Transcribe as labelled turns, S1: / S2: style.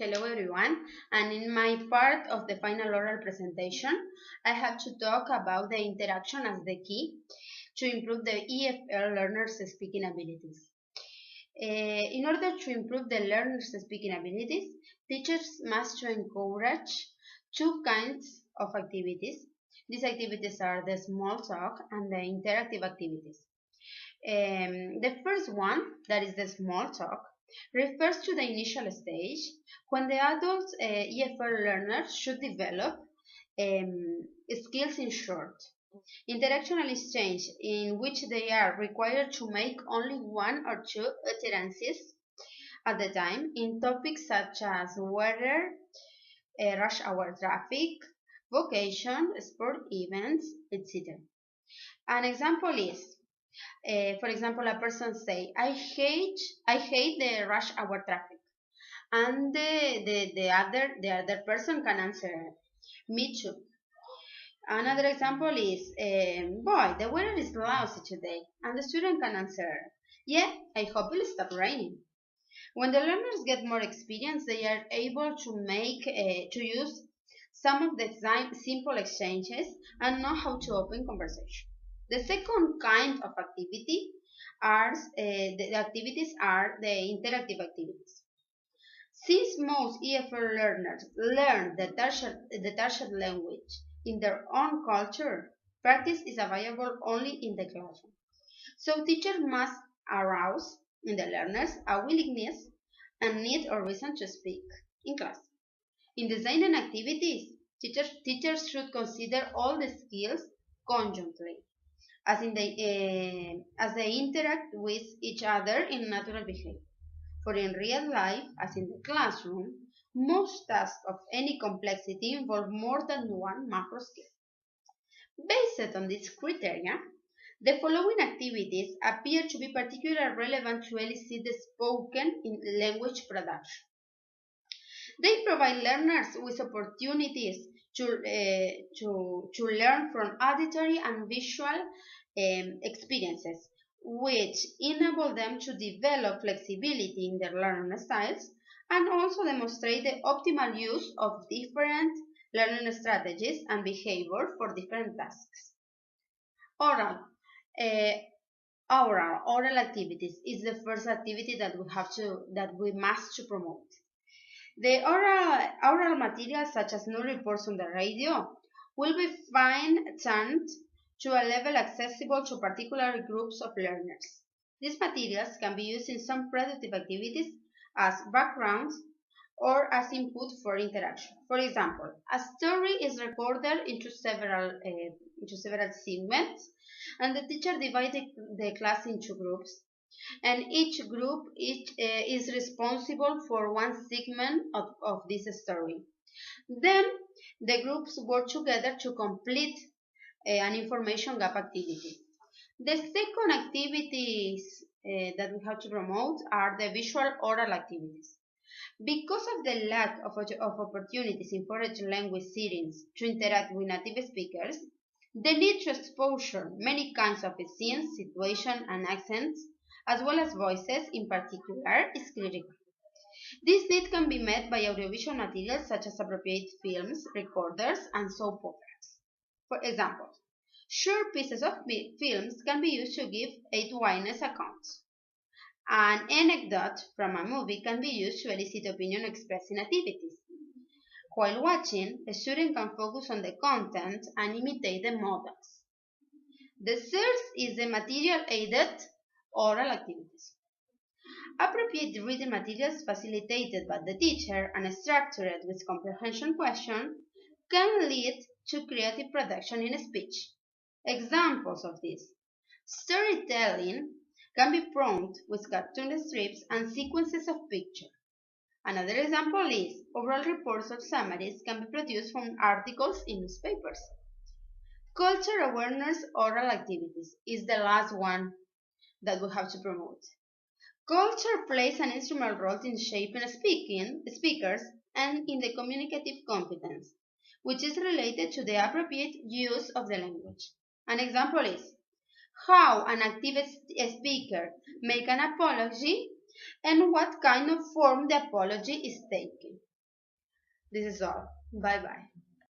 S1: Hello everyone, and in my part of the final oral presentation, I have to talk about the interaction as the key to improve the EFL learners' speaking abilities. In order to improve the learners' speaking abilities, teachers must encourage two kinds of activities. These activities are the small talk and the interactive activities. The first one, that is the small talk, refers to the initial stage when the adult EFL learners should develop skills in short. Interactional exchange in which they are required to make only one or two utterances at a time in topics such as weather, rush hour traffic, vocation, sport events, etc. An example is for example, a person say, I hate the rush hour traffic," and the other person can answer, "Me too." Another example is, "Boy, the weather is lousy today," and the student can answer, "Yeah, I hope it'll stop raining." When the learners get more experience, they are able to use some of the simple exchanges and know how to open conversation. The second kind of activity are the activities are the interactive activities. Since most EFL learners learn the target language in their own culture, practice is available only in the classroom. So teachers must arouse in the learners a willingness and need or reason to speak in class. In designing activities, teachers should consider all the skills conjointly as they interact with each other in natural behavior. For in real life, as in the classroom, most tasks of any complexity involve more than one macro skill. Based on this criteria, the following activities appear to be particularly relevant to elicit the spoken in language production. They provide learners with opportunities to learn from auditory and visual experiences, which enable them to develop flexibility in their learning styles and also demonstrate the optimal use of different learning strategies and behavior for different tasks. Oral. Uh, oral activities is the first activity that we must to promote. The oral materials such as news reports on the radio will be fine-tuned to a level accessible to particular groups of learners. These materials can be used in some productive activities as backgrounds or as input for interaction. For example, a story is recorded into several segments, and the teacher divides the class into groups, and each group is responsible for one segment of this story. Then the groups work together to complete an information gap activity. The second activities that we have to promote are the visual oral activities. Because of the lack of opportunities in foreign language settings to interact with native speakers, the need to exposure many kinds of scenes, situations, and accents, as well as voices in particular, is critical. This need can be met by audiovisual materials such as appropriate films, recorders, and soap operas. For example, short pieces of films can be used to give eyewitness accounts. An anecdote from a movie can be used to elicit opinion expressing activities. While watching, a student can focus on the content and imitate the models. The third is the material-aided oral activities. Appropriate reading materials facilitated by the teacher and structured with comprehension questions can lead to creative production in speech. Examples of this: storytelling can be prompt with cartoon strips and sequences of pictures. Another example is oral reports or summaries can be produced from articles in newspapers. Culture awareness oral activities is the last one that we have to promote. Culture plays an instrumental role in shaping speakers and in the communicative competence, which is related to the appropriate use of the language. An example is how an active speaker make an apology and what kind of form the apology is taking. This is all. Bye bye.